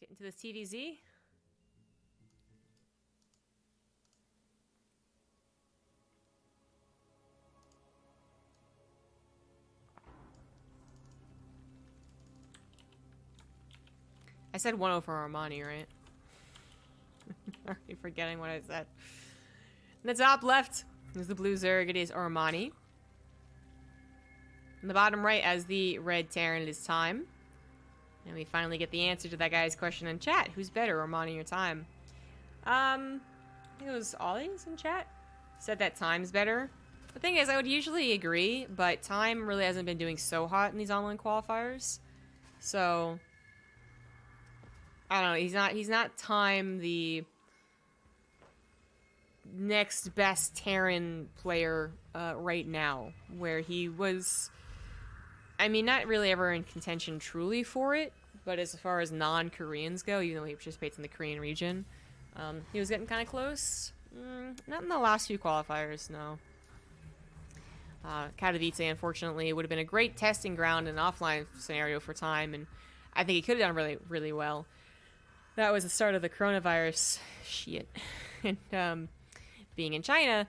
Get into this TVZ. I said 1-0 for Armani, right? Already forgetting what I said. In the top left is the blue Zerg. It is Armani. In the bottom right, as the red Terran, it is Time. And we finally get the answer to that guy's question in chat. Who's better, Armani or Time? I think it was Ollie's in chat. Said that Time's better. The thing is, I would usually agree, but Time really hasn't been doing so hot in these online qualifiers. So I don't know. He's not Time the next best Terran player right now, where he was, I mean, not really ever in contention truly for it, but as far as non-Koreans go, even though he participates in the Korean region, he was getting kind of close. Not in the last few qualifiers, no. Katowice, unfortunately, would have been a great testing ground and offline scenario for Time, and I think he could have done really, really well. That was the start of the coronavirus shit. And being in China,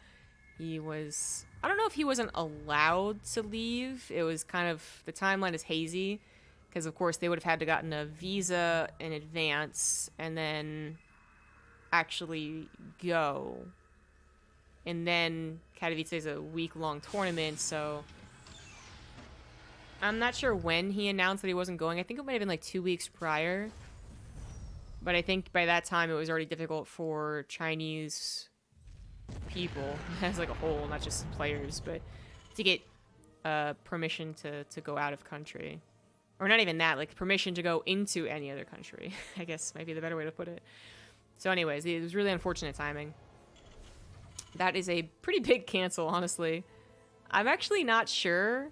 he was, I don't know if he wasn't allowed to leave. It was kind of, the timeline is hazy, because of course they would have had to gotten a visa in advance and then actually go. And then Katowice is a week-long tournament, so I'm not sure when he announced that he wasn't going. I think it might have been like 2 weeks prior. But I think by that time it was already difficult for Chinese people as like a whole, not just players, but to get permission to go out of country. Or not even that, like permission to go into any other country, I guess might be the better way to put it. So anyways, it was really unfortunate timing. That is a pretty big cancel, honestly. I'm actually not sure.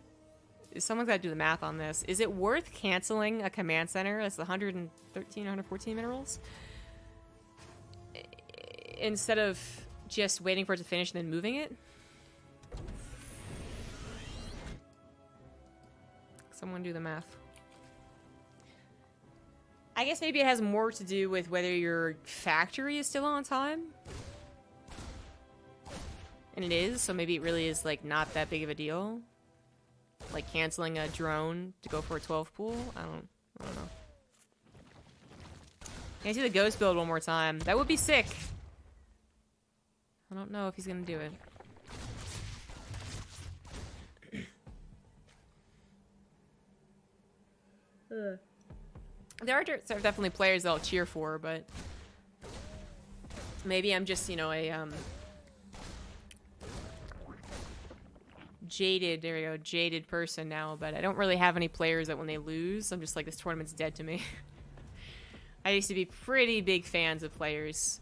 Someone's got to do the math on this. Is it worth canceling a command center? That's 113, 114 minerals? Instead of just waiting for it to finish and then moving it? Someone do the math. I guess maybe it has more to do with whether your factory is still on time. And it is, so maybe it really is like not that big of a deal. Like canceling a drone to go for a 12 pool? I don't know. Can I see the ghost build one more time? That would be sick. I don't know if he's gonna do it. There are definitely players that I'll cheer for, but maybe I'm just, you know, a jaded person now, but I don't really have any players that when they lose, I'm just like, this tournament's dead to me. I used to be pretty big fans of players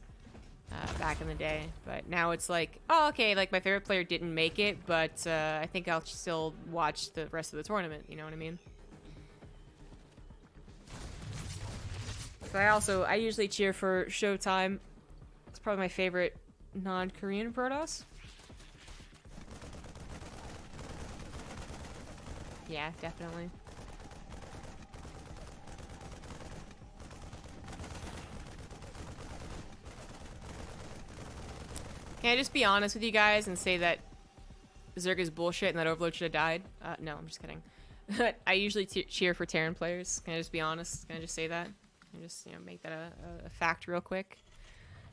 back in the day, but now it's like, oh, okay, like my favorite player didn't make it, but I think I'll still watch the rest of the tournament, you know what I mean? So I usually cheer for Showtime. It's probably my favorite non-Korean Protoss. Yeah, definitely. Can I just be honest with you guys and say that Zerg is bullshit and that Overlord should have died? No, I'm just kidding. I usually cheer for Terran players. Can I just be honest? Can I just say that? Can I just, you know, make that a fact real quick?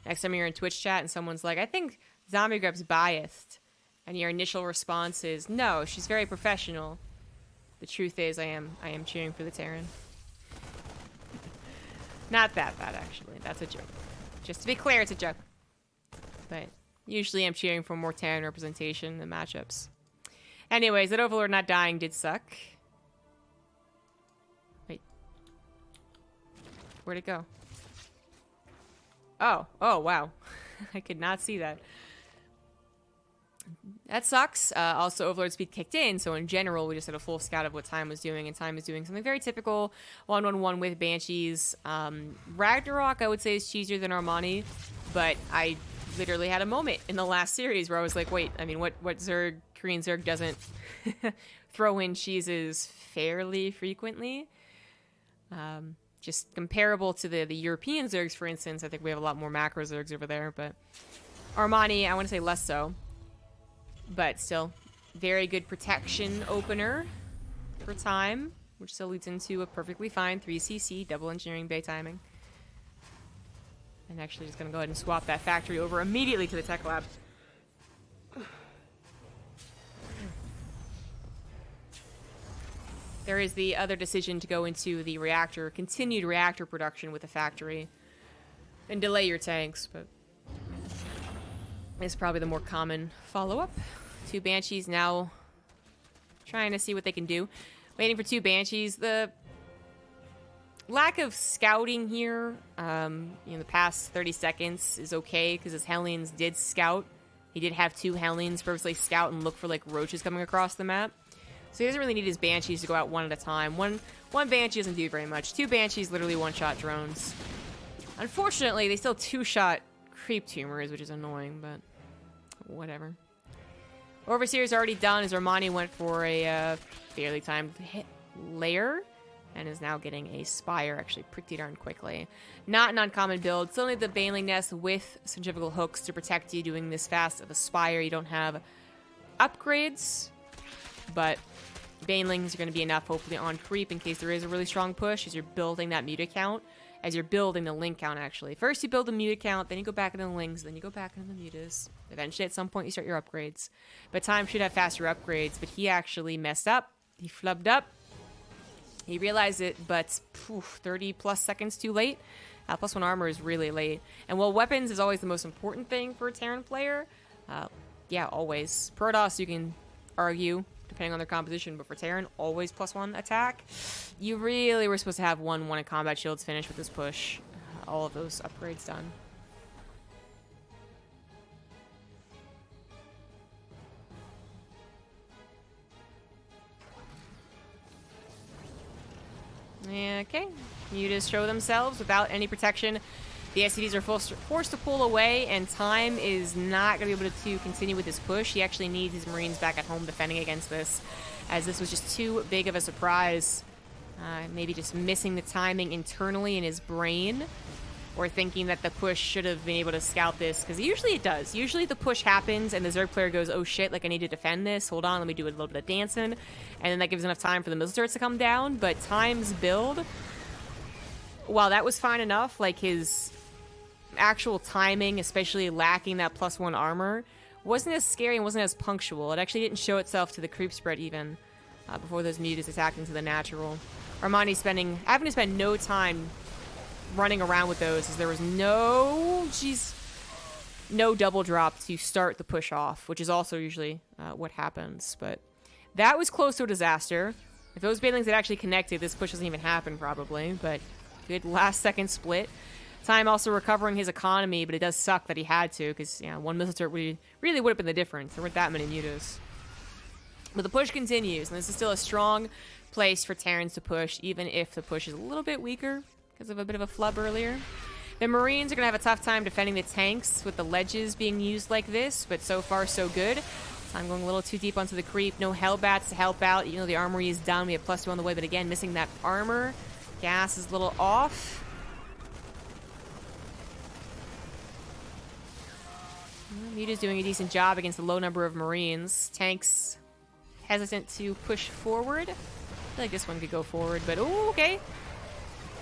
Next time you're in Twitch chat and someone's like, I think ZombieGrub's biased. And your initial response is, no, she's very professional. The truth is, I am cheering for the Terran. Not that bad, actually. That's a joke. Just to be clear, it's a joke. But usually I'm cheering for more Terran representation in matchups. Anyways, that Overlord not dying did suck. Wait. Where'd it go? Oh, wow. I could not see that. That sucks. Also, Overlord speed kicked in, so in general, we just had a full scout of what Time was doing, and Time was doing something very typical, 1-1-1 with Banshees. Ragnarok, I would say, is cheesier than Armani, but I literally had a moment in the last series where I was like, wait, I mean, what Zerg, Korean Zerg doesn't throw in cheeses fairly frequently? Just comparable to the European Zergs, for instance. I think we have a lot more macro Zergs over there, but Armani, I want to say less so. But still, very good protection opener for time, which still leads into a perfectly fine 3cc, double engineering bay timing. And actually just going to go ahead and swap that factory over immediately to the tech lab. There is the other decision to go into the reactor, continued reactor production with the factory, and delay your tanks, but it's probably the more common follow-up. 2 Banshees now trying to see what they can do. Waiting for 2 Banshees. The lack of scouting here, the past 30 seconds is okay because his Hellions did scout. He did have 2 Hellions purposely scout and look for like roaches coming across the map. So he doesn't really need his Banshees to go out one at a time. One Banshee doesn't do very much. 2 Banshees literally one-shot drones. Unfortunately, they still 2-shot creep tumors, which is annoying, but whatever. Overseer's already done as Armani went for a fairly timed hit layer and is now getting a Spire actually pretty darn quickly. Not an uncommon build. Still need the Baneling Nest with centrifugal hooks to protect you doing this fast of a Spire. You don't have upgrades, but Banelings are going to be enough, hopefully, on creep in case there is a really strong push as you're building that mute account, as you're building the link count, actually. First, you build the mute account, then you go back into the links, then you go back into the mutas. Eventually, at some point, you start your upgrades. But time should have faster upgrades, but he actually messed up. He flubbed up. He realized it, but 30-plus seconds too late. +1 armor is really late. And while weapons is always the most important thing for a Terran player, yeah, always. Protoss, you can argue, depending on their composition, but for Terran, always +1 attack. You really were supposed to have 1 in combat shields finished with this push. All of those upgrades done. Okay, mutas show themselves without any protection. The SCVs are forced to pull away, and time is not going to be able to continue with his push. He actually needs his Marines back at home defending against this, as this was just too big of a surprise. Maybe just missing the timing internally in his brain, or thinking that the push should have been able to scout this, because usually it does. Usually the push happens, and the Zerg player goes, oh shit, like I need to defend this. Hold on, let me do a little bit of dancing. And then that gives enough time for the missile turrets to come down, but time's build, while that was fine enough, like his actual timing, especially lacking that +1 armor, wasn't as scary and wasn't as punctual. It actually didn't show itself to the creep spread even before those mutas attacked into the natural. Armani having to spend no time running around with those, as there was no double drop to start the push off, which is also usually what happens. But that was close to a disaster. If those Banelings had actually connected, this push doesn't even happen probably, but good last second split. Time also recovering his economy, but it does suck that he had to, because 1 missile turret really would have been the difference. There weren't that many mutas. But the push continues, and this is still a strong place for Terrans to push, even if the push is a little bit weaker because of a bit of a flub earlier. The Marines are going to have a tough time defending the tanks with the ledges being used like this, but so far so good. Time going a little too deep onto the creep. No Hellbats to help out, even though the armory is down. We have +2 on the way, but again, missing that armor. Gas is a little off. Muta's doing a decent job against the low number of Marines. Tanks hesitant to push forward. I feel like this one could go forward, but oh, okay.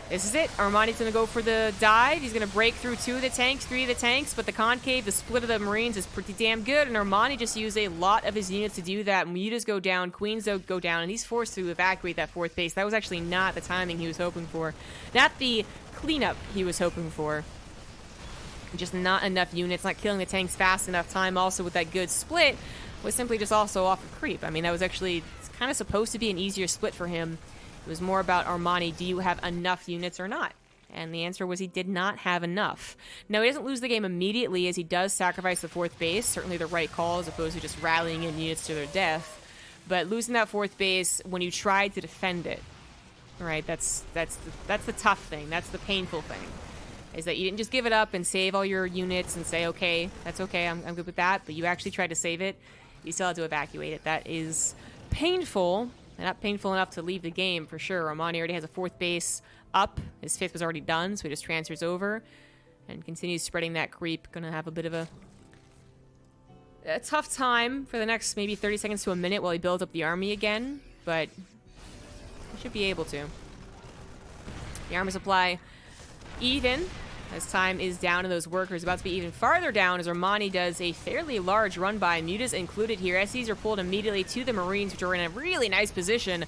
This is it. Armani's going to go for the dive. He's going to break through 2 of the tanks, 3 of the tanks, but the concave, the split of the Marines is pretty damn good, and Armani just used a lot of his units to do that. Mutas go down, Queens go down, and he's forced to evacuate that 4th base. That was actually not the timing he was hoping for. Not the cleanup he was hoping for. Just not enough units, not killing the tanks fast enough. Time also with that good split was simply just also off of creep. I mean, that was actually kind of supposed to be an easier split for him. It was more about Armani, do you have enough units or not? And the answer was he did not have enough. Now, he doesn't lose the game immediately, as he does sacrifice the 4th base. Certainly the right call, as opposed to just rallying in units to their death. But losing that 4th base when you tried to defend it, right? That's the tough thing. That's the painful thing. Is that you didn't just give it up and save all your units and say, okay, that's okay, I'm good with that. But you actually tried to save it. You still had to evacuate it. That is painful. Not painful enough to leave the game, for sure. Armani already has a 4th base up. His 5th was already done, so he just transfers over and continues spreading that creep. Gonna have a bit of a tough time for the next maybe 30 seconds to a minute while he builds up the army again, but he should be able to. The armor supply even, as time is down and those workers about to be even farther down as Armani does a fairly large run by. Muta's included here. SCs are pulled immediately to the Marines, which are in a really nice position.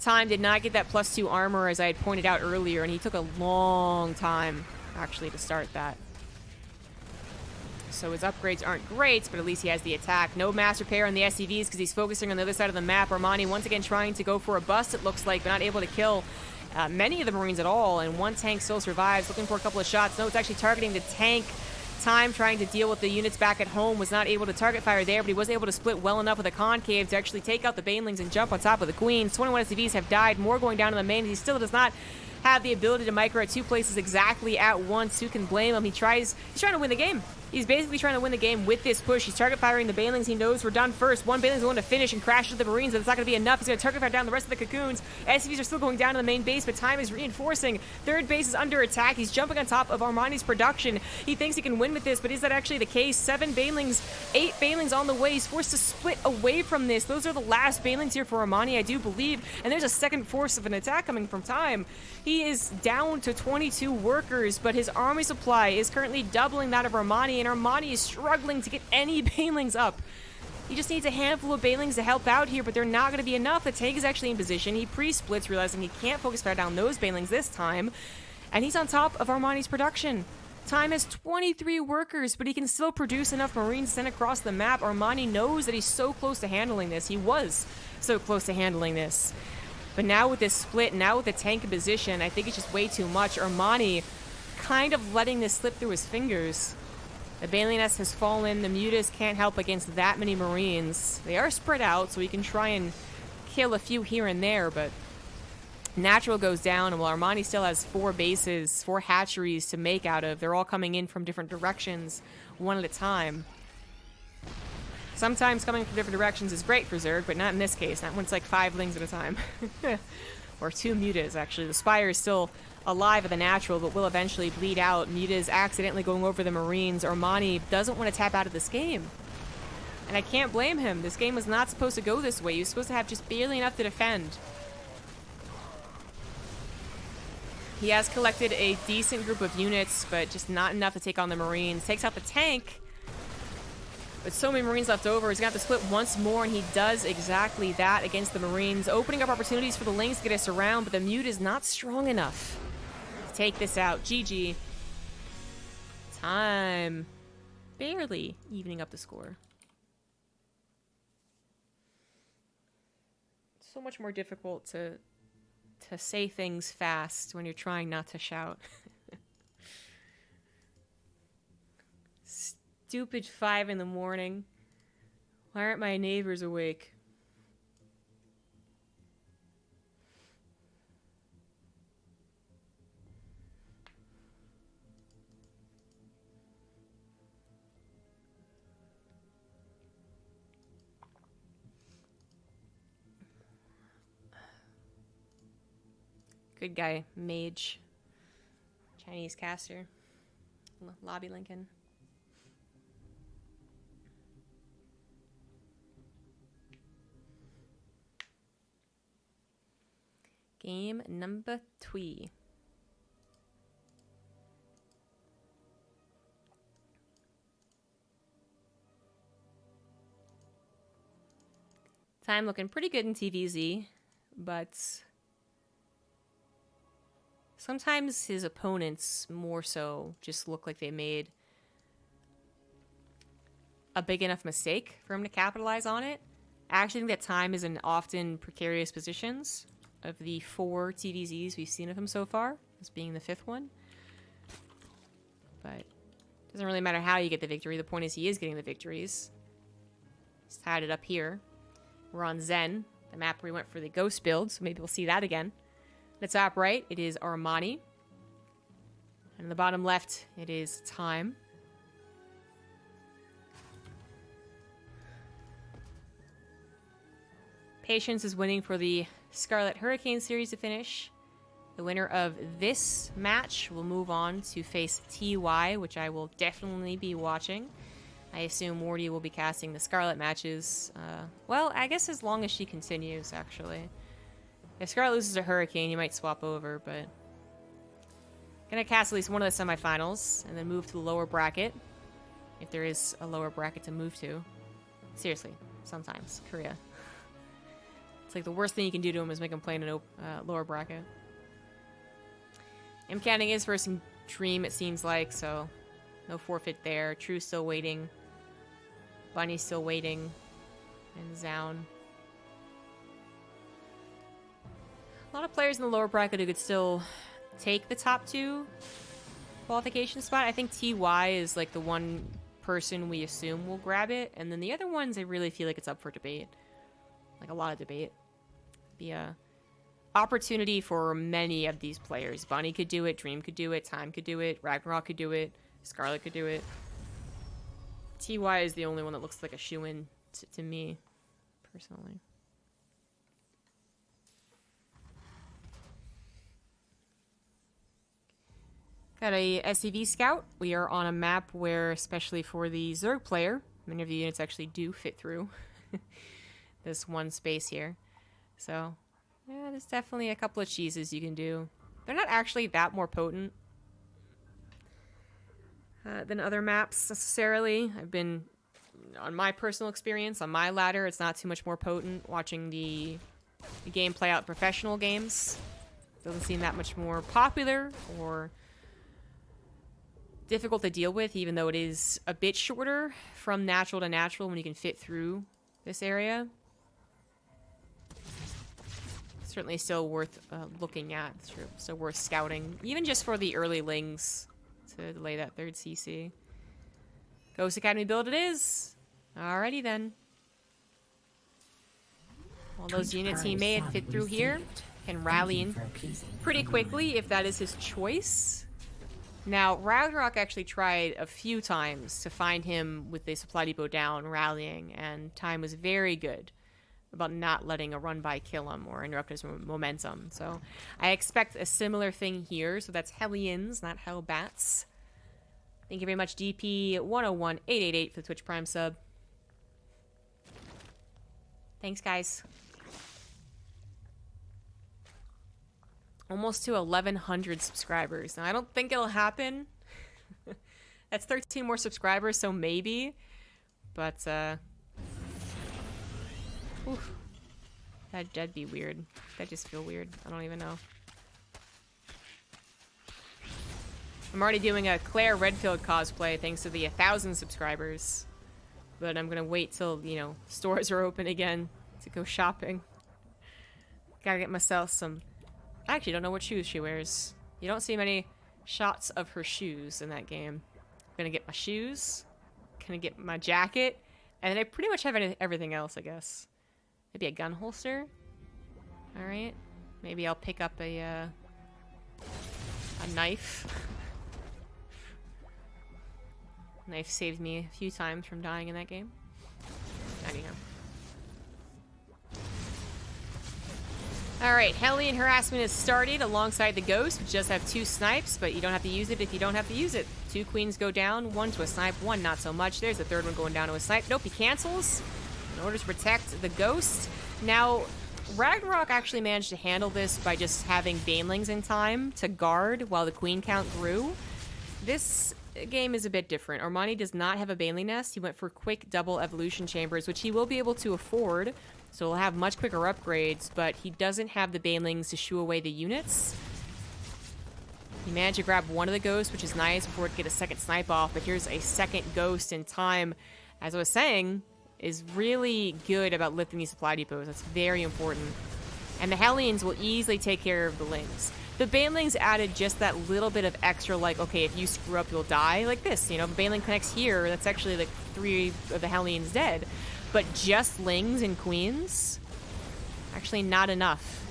Time did not get that +2 armor, as I had pointed out earlier, and he took a long time, actually, to start that. So his upgrades aren't great, but at least he has the attack. No mass repair on the SCVs because he's focusing on the other side of the map. Armani once again trying to go for a bust, it looks like, but not able to kill many of the Marines at all, and one tank still survives, looking for a couple of shots. No, it's actually targeting the tank. Time trying to deal with the units back at home, was not able to target fire there, but he was able to split well enough with a concave to actually take out the banelings and jump on top of the queens. 21 SCVs have died, more going down to the main. He still does not have the ability to micro at 2 places exactly at once. Who can blame him? He's trying to win the game. He's basically trying to win the game with this push. He's target firing the banelings he knows were done first. One baneling's going to finish and crash into the Marines, but it's not going to be enough. He's going to target fire down the rest of the cocoons. SCVs are still going down to the main base, but time is reinforcing. 3rd base is under attack. He's jumping on top of Armani's production. He thinks he can win with this, but is that actually the case? 7 banelings, 8 banelings on the way. He's forced to split away from this. Those are the last banelings here for Armani, I do believe, and there's a second force of an attack coming from time. He is down to 22 workers, but his army supply is currently doubling that of Armani, and Armani is struggling to get any banelings up. He just needs a handful of banelings to help out here, but they're not going to be enough. The tank is actually in position. He pre-splits, realizing he can't focus fire down those banelings this time, and he's on top of Armani's production. Time has 23 workers, but he can still produce enough Marines sent across the map. Armani knows that he's so close to handling this. He was so close to handling this. But now with this split, now with the tank in position, I think it's just way too much. Armani kind of letting this slip through his fingers. The Baneling nest has fallen. The Mutas can't help against that many Marines. They are spread out, so he can try and kill a few here and there, but Natural goes down, and while Armani still has 4 bases, 4 hatcheries to make out of, they're all coming in from different directions, one at a time. Sometimes coming from different directions is great for Zerg, but not in this case. Not when it's like 5 lings at a time. Or 2 Mutas, actually. The Spire is still alive at the Natural, but will eventually bleed out. Mutas accidentally going over the Marines. Armani doesn't want to tap out of this game. And I can't blame him. This game was not supposed to go this way. He was supposed to have just barely enough to defend. He has collected a decent group of units, but just not enough to take on the Marines. Takes out the tank. With so many Marines left over, he's going to have to split once more, and he does exactly that against the Marines, opening up opportunities for the Lings to get us around, but the Mute is not strong enough to take this out. GG. Time. Barely evening up the score. It's so much more difficult to say things fast when you're trying not to shout. Stupid 5 in the morning. Why aren't my neighbors awake? Good guy, mage. Chinese caster. Lobby Lincoln. Game number 3. Time looking pretty good in TVZ, but sometimes his opponents more so just look like they made a big enough mistake for him to capitalize on it. I actually think that Time is in often precarious positions. Of the 4 TVZs we've seen of him so far, this being the 5th one. But it doesn't really matter how you get the victory. The point is he is getting the victories. He's tied it up here. We're on Zen, the map where we went for the Ghost build, so maybe we'll see that again. The top right, it is Armani. And in the bottom left, it is Time. Patience is winning for the Scarlet Hurricane series to finish. The winner of this match will move on to face TY, which I will definitely be watching. I assume Morty will be casting the Scarlet matches. Well, I guess as long as she continues, actually. If Scarlet loses a Hurricane, you might swap over, but... Gonna cast at least one of the semifinals, and then move to the lower bracket. If there is a lower bracket to move to. Seriously, sometimes. Korea. It's like the worst thing you can do to him is make him play in a lower bracket. Canning is versing Dream, it seems like, so no forfeit there. True's still waiting. Bunny's still waiting. And Zown. A lot of players in the lower bracket who could still take the top 2 qualification spot. I think TY is like the one person we assume will grab it. And then the other ones, I really feel like it's up for debate. Like a lot of debate. Be a opportunity for many of these players. Bunny could do it, Dream could do it, Time could do it, Ragnarok could do it, Scarlet could do it. TY is the only one that looks like a shoo-in to me, personally. Got a SCV Scout. We are on a map where, especially for the Zerg player, many of the units actually do fit through this one space here. So, yeah, there's definitely a couple of cheeses you can do. They're not actually that more potent than other maps, necessarily. I've been, on my personal experience, on my ladder, it's not too much more potent. Watching the game play out in professional games doesn't seem that much more popular or difficult to deal with, even though it is a bit shorter from natural to natural when you can fit through this area. Certainly still worth looking at. So worth scouting, even just for the early lings to delay that 3rd CC. Ghost Academy build it is. Alrighty then. All those units he made fit through here. Can rally in pretty quickly if that is his choice. Now, Ragnarok actually tried a few times to find him with the supply depot down, rallying, and Time was very good about not letting a run-by kill him or interrupt his momentum. So I expect a similar thing here. So that's Hellions, not Hellbats. Thank you very much, DP101888 for the Twitch Prime sub. Thanks, guys. Almost to 1,100 subscribers. Now, I don't think it'll happen. That's 13 more subscribers, so maybe. But, oof. That'd be weird. That'd just feel weird. I don't even know. I'm already doing a Claire Redfield cosplay thanks to the 1,000 subscribers. But I'm gonna wait till, you know, stores are open again to go shopping. Gotta get myself some... I actually don't know what shoes she wears. You don't see many shots of her shoes in that game. I'm gonna get my shoes. Gonna get my jacket. And I pretty much have everything else, I guess. Maybe a gun holster. Alright. Maybe I'll pick up a knife. Knife saved me a few times from dying in that game. Anyhow. Alright, Hellion harassment is started alongside the Ghost, which does have 2 snipes, but you don't have to use it if you don't have to use it. 2 queens go down, 1 to a snipe, 1 not so much. There's the 3rd one going down to a snipe. Nope, he cancels in order to protect the Ghost. Now, Ragnarok actually managed to handle this by just having Banelings in time to guard while the queen count grew. This game is a bit different. Armani does not have a Baneling nest. He went for quick double evolution chambers, which he will be able to afford. So he'll have much quicker upgrades, but he doesn't have the Banelings to shoo away the units. He managed to grab one of the ghosts, which is nice before it get a second snipe off, but here's a second ghost in time. As I was saying, is really good about lifting these supply depots. That's very important. And the Hellions will easily take care of the Lings. The Banelings added just that little bit of extra, like, okay, if you screw up, you'll die. Like this, you know, the Baneling connects here, that's actually like 3 of the Hellions dead. But just Lings and Queens, actually not enough.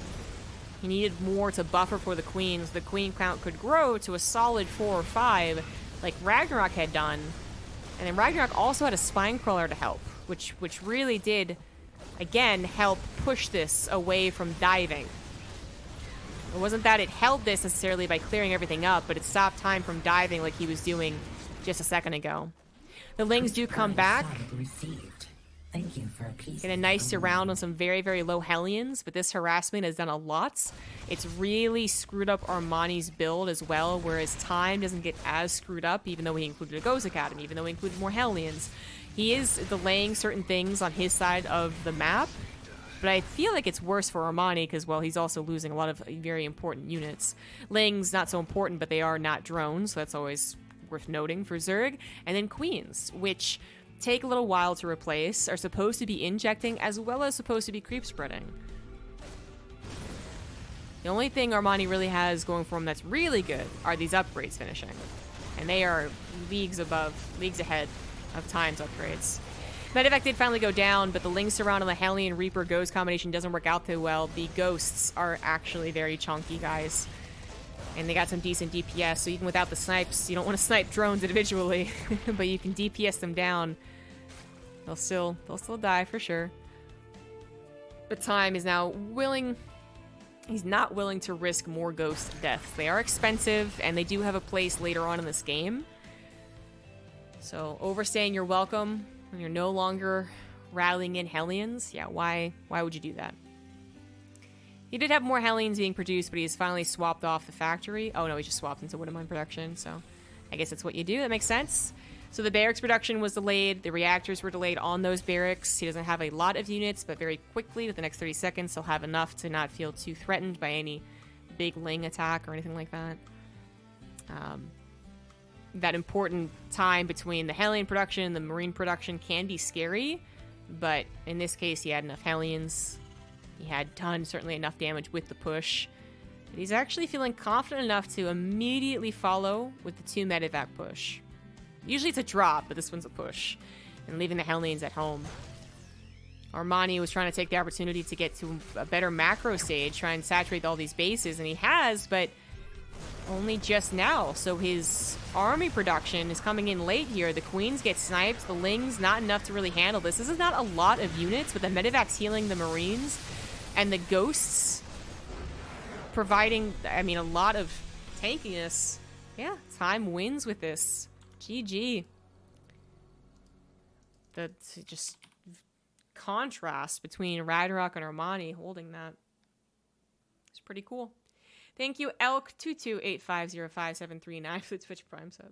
He needed more to buffer for the Queens. The Queen count could grow to a solid 4 or 5, like Ragnarok had done. And then Ragnarok also had a Spine Crawler to help, which really did again, help push this away from diving. It wasn't that it held this necessarily by clearing everything up, but it stopped time from diving like he was doing just a second ago. The Lings do come back. Thank you for a piece. Get a nice surround on some very, very low Hellions, but this harassment has done a lot. It's really screwed up Armani's build as well, whereas Time doesn't get as screwed up, even though he included a Ghost Academy, even though he included more Hellions. He is delaying certain things on his side of the map, but I feel like it's worse for Armani because, well, he's also losing a lot of very important units. Lings, not so important, but they are not drones, so that's always worth noting for Zerg. And then Queens, which take a little while to replace, are supposed to be injecting as well as supposed to be creep spreading. The only thing Armani really has going for him that's really good are these upgrades finishing. And they are leagues ahead of Time's upgrades. Medevac did finally go down, but the Ling Surround on the Hellion Reaper Ghost combination doesn't work out too well. The Ghosts are actually very chunky, guys. And they got some decent DPS, so even without the snipes, you don't want to snipe drones individually, but you can DPS them down. They'll still die for sure. But Time is now willing. He's not willing to risk more ghost deaths. They are expensive, and they do have a place later on in this game. So overstaying your welcome when you're no longer rallying in Hellions, yeah, why would you do that? He did have more Hellions being produced, but he's finally swapped off the factory. Oh no, he just swapped into Widowmine production, so I guess that's what you do. That makes sense. So the barracks production was delayed. The reactors were delayed on those barracks. He doesn't have a lot of units, but very quickly, with the next 30 seconds, he'll have enough to not feel too threatened by any big Ling attack or anything like that. That important time between the Hellion production and the Marine production can be scary, but in this case, he had enough Hellions. He had done certainly enough damage with the push. But he's actually feeling confident enough to immediately follow with the 2 medevac push. Usually it's a drop, but this one's a push. And leaving the Hellions at home. Armani was trying to take the opportunity to get to a better macro stage, try and saturate all these bases, and he has, but only just now. So his army production is coming in late here. The Queens get sniped, the Lings not enough to really handle this. This is not a lot of units, but the medevac's healing the Marines. And the Ghosts providing, I mean, a lot of tankiness. Yeah, Time wins with this. GG. The just contrast between Ragnarok and Armani holding that. It's pretty cool. Thank you, Elk22850579 for the Twitch Prime sub.